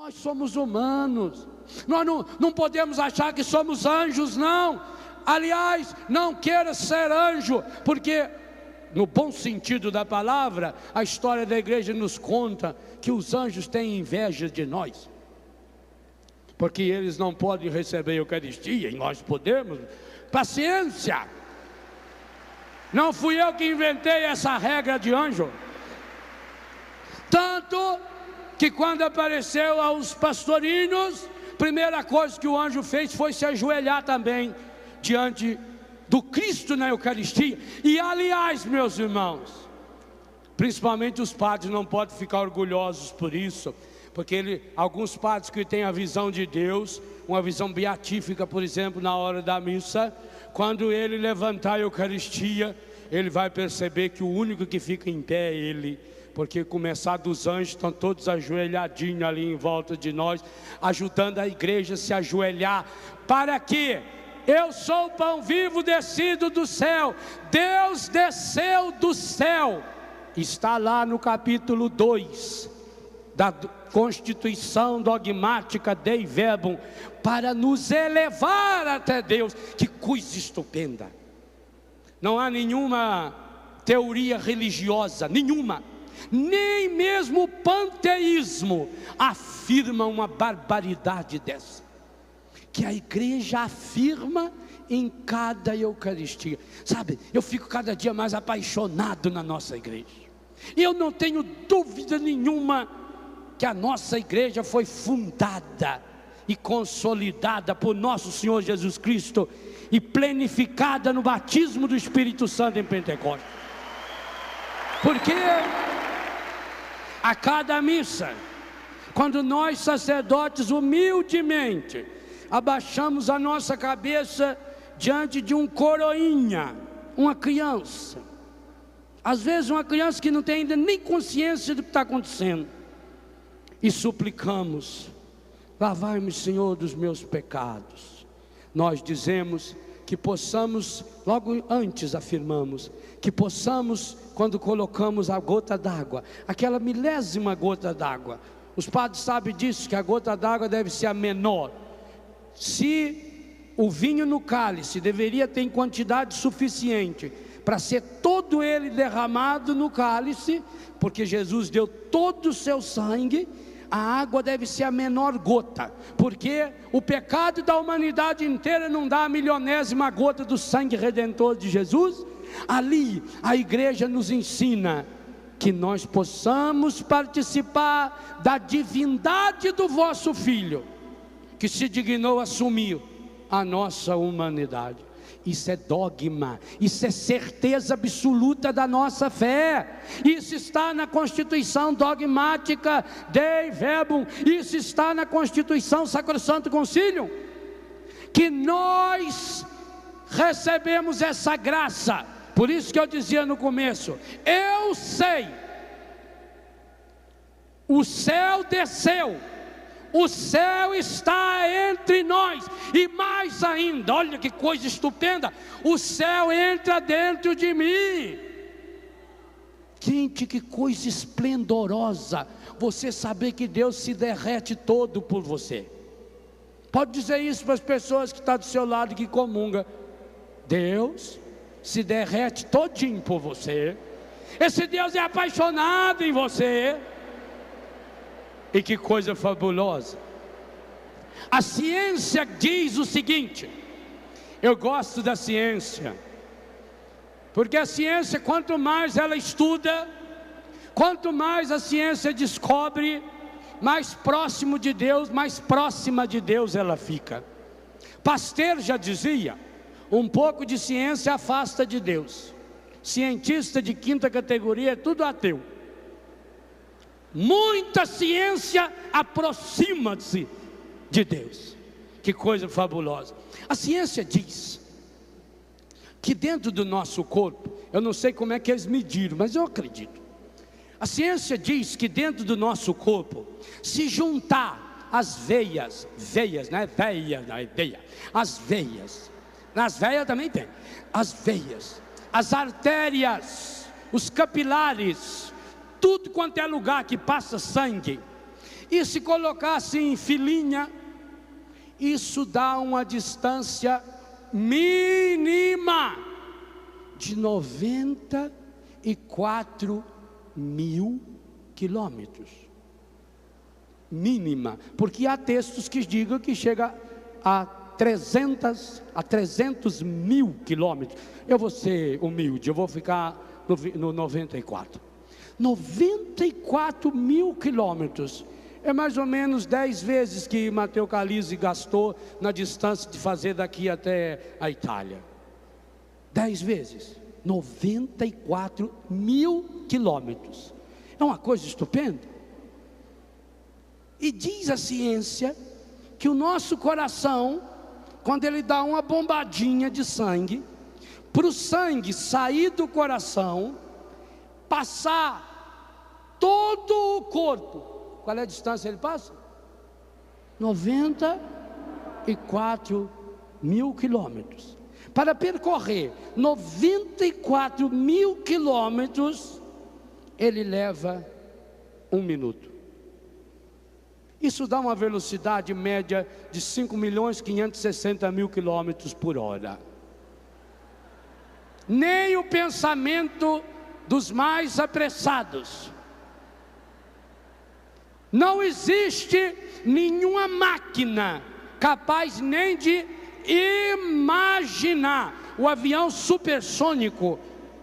Nós somos humanos, nós não podemos achar que somos anjos, não. Aliás, não queira ser anjo, porque no bom sentido da palavra, a história da igreja nos conta que os anjos têm inveja de nós, porque eles não podem receber a Eucaristia e nós podemos. Paciência, não fui eu que inventei essa regra de anjo. Tanto que quando apareceu aos pastorinhos, primeira coisa que o anjo fez foi se ajoelhar também diante do Cristo na Eucaristia. E aliás, meus irmãos, principalmente os padres não podem ficar orgulhosos por isso, porque alguns padres que têm a visão de Deus, uma visão beatífica, por exemplo, na hora da missa, quando ele levantar a Eucaristia, ele vai perceber que o único que fica em pé é ele, porque começar dos anjos estão todos ajoelhadinhos ali em volta de nós, ajudando a igreja a se ajoelhar. Para quê? Eu sou o pão vivo descido do céu. Deus desceu do céu. Está lá no capítulo 2 da Constituição Dogmática Dei Verbum, para nos elevar até Deus. Que coisa estupenda! Não há nenhuma teoria religiosa, nenhuma, nem mesmo o panteísmo afirma uma barbaridade dessa, que a igreja afirma em cada Eucaristia. Sabe, eu fico cada dia mais apaixonado na nossa igreja. Eu não tenho dúvida nenhuma que a nossa igreja foi fundada e consolidada por nosso Senhor Jesus Cristo e plenificada no batismo do Espírito Santo em Pentecostes. Porque a cada missa, quando nós sacerdotes humildemente abaixamos a nossa cabeça diante de um coroinha, uma criança, às vezes uma criança que não tem ainda nem consciência do que está acontecendo, e suplicamos: lavai-me, Senhor, dos meus pecados. Nós dizemos que possamos, logo antes afirmamos, que possamos, quando colocamos a gota d'água, aquela milésima gota d'água, os padres sabem disso, que a gota d'água deve ser a menor. Se o vinho no cálice deveria ter em quantidade suficiente para ser todo ele derramado no cálice, porque Jesus deu todo o seu sangue, a água deve ser a menor gota, porque o pecado da humanidade inteira não dá a milionésima gota do sangue redentor de Jesus. Ali a igreja nos ensina que nós possamos participar da divindade do vosso Filho, que se dignou a assumir a nossa humanidade. Isso é dogma, isso é certeza absoluta da nossa fé. Isso está na Constituição Dogmática Dei Verbum, isso está na Constituição Sacrosanto Concilium, que nós recebemos essa graça. Por isso que eu dizia no começo: eu sei, o céu desceu, o céu está entre nós, e mais ainda, olha que coisa estupenda, o céu entra dentro de mim. Gente, que coisa esplendorosa, você saber que Deus se derrete todo por você. Pode dizer isso para as pessoas que estão do seu lado, que comunga: Deus se derrete todinho por você. Esse Deus é apaixonado em você. E que coisa fabulosa. A ciência diz o seguinte, eu gosto da ciência, porque a ciência, quanto mais ela estuda, quanto mais a ciência descobre, mais próximo de Deus, mais próxima de Deus ela fica. Pasteur já dizia: um pouco de ciência afasta de Deus. Cientista de quinta categoria é tudo ateu. Muita ciência aproxima-se de Deus. Que coisa fabulosa. A ciência diz que dentro do nosso corpo, eu não sei como é que eles mediram, mas eu acredito. A ciência diz que dentro do nosso corpo, se juntar as veias, não é veia, não é veia, as veias, nas veias também tem, as veias, as artérias, os capilares, tudo quanto é lugar que passa sangue, E se colocasse em filinha, isso dá uma distância mínima de 94 mil quilômetros. Mínima, porque há textos que digam que chega a 300 mil quilômetros. Eu vou ser humilde, eu vou ficar no 94. 94 mil quilômetros. É mais ou menos 10 vezes que Matteo Calise gastou na distância de fazer daqui até a Itália. 10 vezes. 94 mil quilômetros. É uma coisa estupenda. E diz a ciência que o nosso coração, quando ele dá uma bombadinha de sangue, para o sangue sair do coração, passar todo o corpo, qual é a distância ele passa? 94 mil quilômetros. Para percorrer 94 mil quilômetros, ele leva 1 minuto. Isso dá uma velocidade média de 5.560.000 quilômetros por hora. Nem o pensamento dos mais apressados. Não existe nenhuma máquina capaz nem de imaginar. O avião supersônico,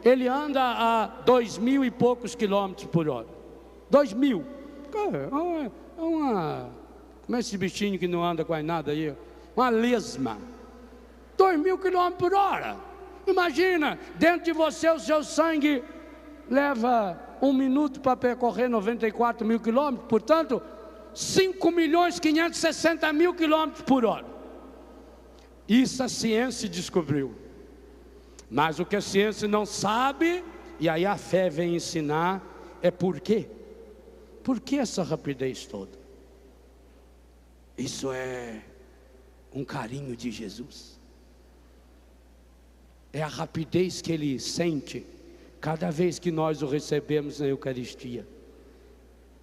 ele anda a 2.000 e poucos quilômetros por hora. 2.000. Como é esse bichinho que não anda quase nada aí? Uma lesma. 2.000 quilômetros por hora. Imagina, dentro de você o seu sangue leva 1 minuto para percorrer 94 mil quilômetros. Portanto, 5.560.000 quilômetros por hora. Isso a ciência descobriu. Mas o que a ciência não sabe, e aí a fé vem ensinar, é por quê? Por que essa rapidez toda? Isso é um carinho de Jesus. É a rapidez que Ele sente cada vez que nós o recebemos na Eucaristia.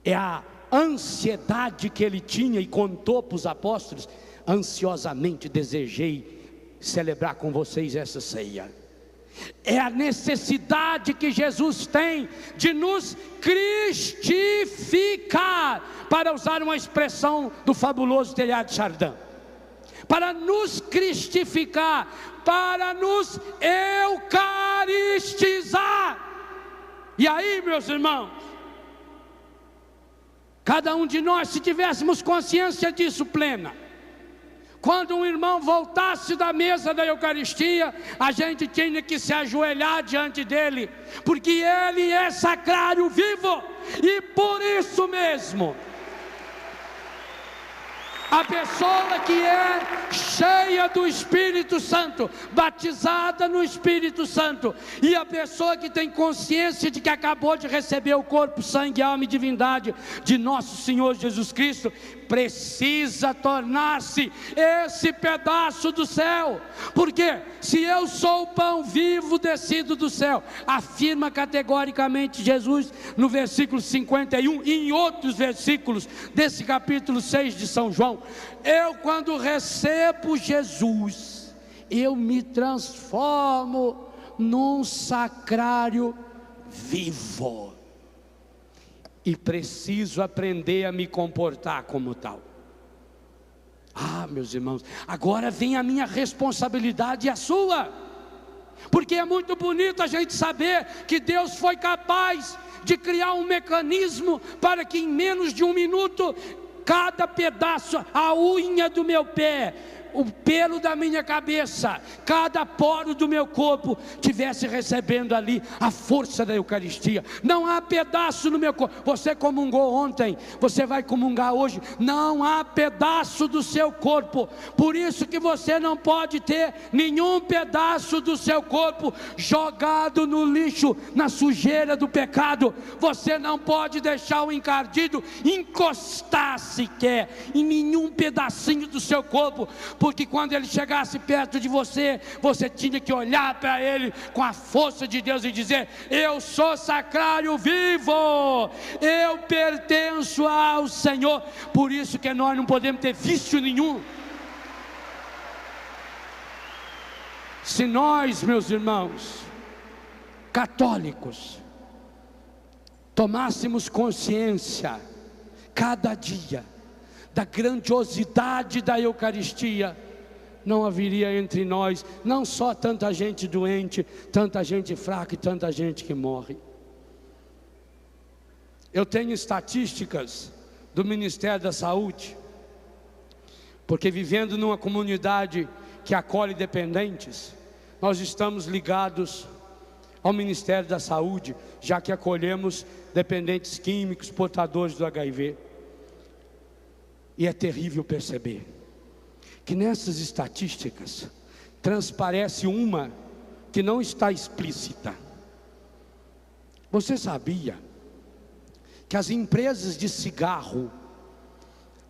É a ansiedade que Ele tinha e contou para os apóstolos: ansiosamente desejei celebrar com vocês essa ceia. É a necessidade que Jesus tem de nos cristificar, para usar uma expressão do fabuloso Teilhard de Chardin, para nos cristificar, para nos eucaristizar. E aí, meus irmãos, cada um de nós, se tivéssemos consciência disso plena, quando um irmão voltasse da mesa da Eucaristia, a gente tinha que se ajoelhar diante dele, porque ele é sacrário vivo. E por isso mesmo, a pessoa que é cheia do Espírito Santo, batizada no Espírito Santo, e a pessoa que tem consciência de que acabou de receber o corpo, sangue, alma e divindade de nosso Senhor Jesus Cristo, precisa tornar-se esse pedaço do céu. Porque se eu sou o pão vivo descido do céu, afirma categoricamente Jesus no versículo 51 e em outros versículos desse capítulo 6 de São João, eu, quando recebo Jesus, eu me transformo num sacrário vivo. E preciso aprender a me comportar como tal. Ah, meus irmãos, agora vem a minha responsabilidade e a sua. Porque é muito bonito a gente saber que Deus foi capaz de criar um mecanismo para que em menos de 1 minuto, cada pedaço, a unha do meu pé, o pelo da minha cabeça, cada poro do meu corpo tivesse recebendo ali a força da Eucaristia. Não há pedaço no meu corpo. Você comungou ontem, você vai comungar hoje, não há pedaço do seu corpo. Por isso que você não pode ter nenhum pedaço do seu corpo jogado no lixo, na sujeira do pecado. Você não pode deixar o encardido encostar sequer em nenhum pedacinho do seu corpo, porque quando ele chegasse perto de você, você tinha que olhar para ele com a força de Deus e dizer: eu sou sacrário vivo, eu pertenço ao Senhor. Por isso que nós não podemos ter vício nenhum. Se nós, meus irmãos católicos, tomássemos consciência cada dia da grandiosidade da Eucaristia, não haveria entre nós não só tanta gente doente, tanta gente fraca e tanta gente que morre. Eu tenho estatísticas do Ministério da Saúde, porque vivendo numa comunidade que acolhe dependentes, nós estamos ligados ao Ministério da Saúde, já que acolhemos dependentes químicos, portadores do HIV. E é terrível perceber que nessas estatísticas transparece uma que não está explícita. Você sabia que as empresas de cigarro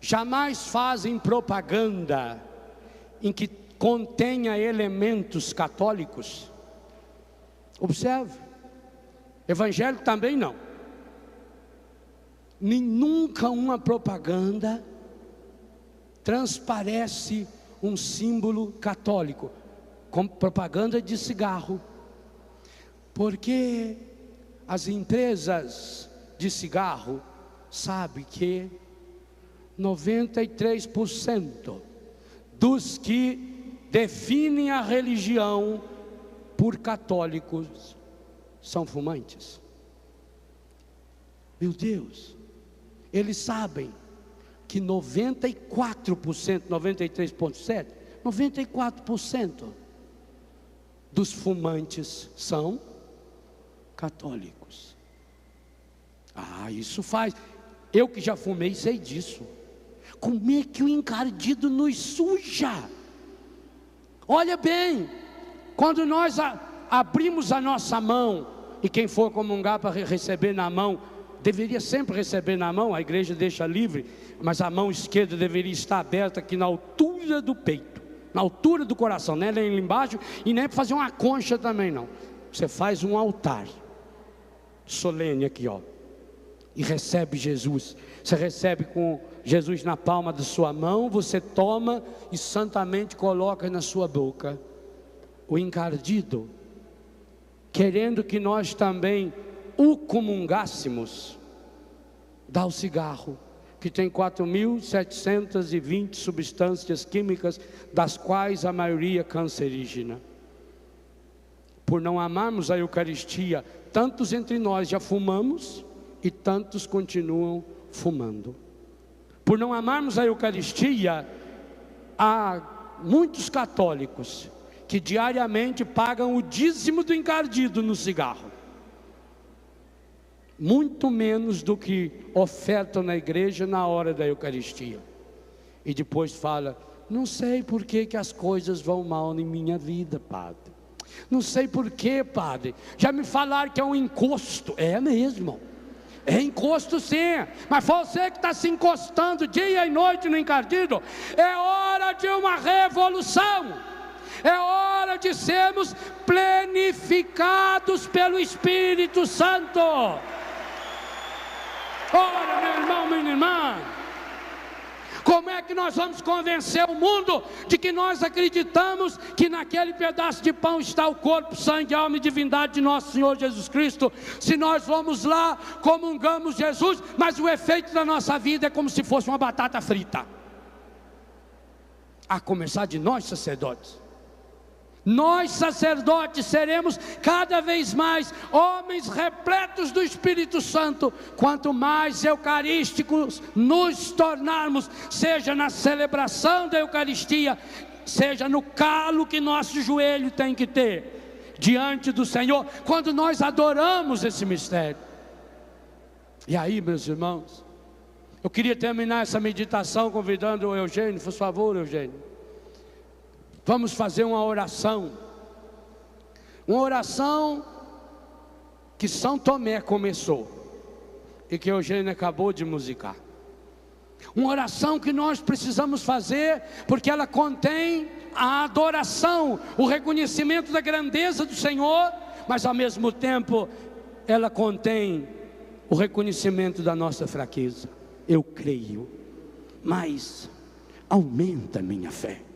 jamais fazem propaganda em que contenha elementos católicos? Observe, evangélico também não. Nunca uma propaganda transparece um símbolo católico, como propaganda de cigarro, porque as empresas de cigarro sabem que 93% dos que definem a religião por católicos são fumantes. Meu Deus, eles sabem que 94%, 93,7%, 94% dos fumantes são católicos. Isso faz. Eu que já fumei sei disso. Como é que o encardido nos suja? Olha bem, quando nós abrimos a nossa mão, e quem for comungar para receber na mão, deveria sempre receber na mão, a igreja deixa livre, mas a mão esquerda deveria estar aberta aqui na altura do peito, na altura do coração, não é nem lá embaixo, e nem para fazer uma concha também não. Você faz um altar solene aqui, ó, e recebe Jesus. Você recebe com Jesus na palma da sua mão, você toma e santamente coloca na sua boca. O encardido, querendo que nós também o comungássemos, dá o cigarro, que tem 4.720 substâncias químicas, das quais a maioria cancerígena. Por não amarmos a Eucaristia, tantos entre nós já fumamos e tantos continuam fumando. Por não amarmos a Eucaristia, há muitos católicos que diariamente pagam o dízimo do encardido no cigarro, muito menos do que ofertam na igreja na hora da Eucaristia, e depois fala: não sei por que as coisas vão mal em minha vida, padre, não sei por que, padre, já me falaram que é um encosto. É mesmo, é encosto sim, mas você que está se encostando dia e noite no encardido, é hora de uma revolução, é hora de sermos plenificados pelo Espírito Santo. Ora, meu irmão, minha irmã, como é que nós vamos convencer o mundo de que nós acreditamos que naquele pedaço de pão está o corpo, sangue, alma e divindade de nosso Senhor Jesus Cristo, se nós vamos lá, comungamos Jesus, mas o efeito da nossa vida é como se fosse uma batata frita, a começar de nós sacerdotes. Nós sacerdotes seremos cada vez mais homens repletos do Espírito Santo, quanto mais eucarísticos nos tornarmos, seja na celebração da Eucaristia, seja no calo que nosso joelho tem que ter diante do Senhor, quando nós adoramos esse mistério. E aí, meus irmãos, eu queria terminar essa meditação convidando o Eugênio, por favor, Eugênio. Vamos fazer uma oração que São Tomé começou e que Eugênio acabou de musicar. Uma oração que nós precisamos fazer, porque ela contém a adoração, o reconhecimento da grandeza do Senhor, mas ao mesmo tempo ela contém o reconhecimento da nossa fraqueza. Eu creio, mas aumenta a minha fé.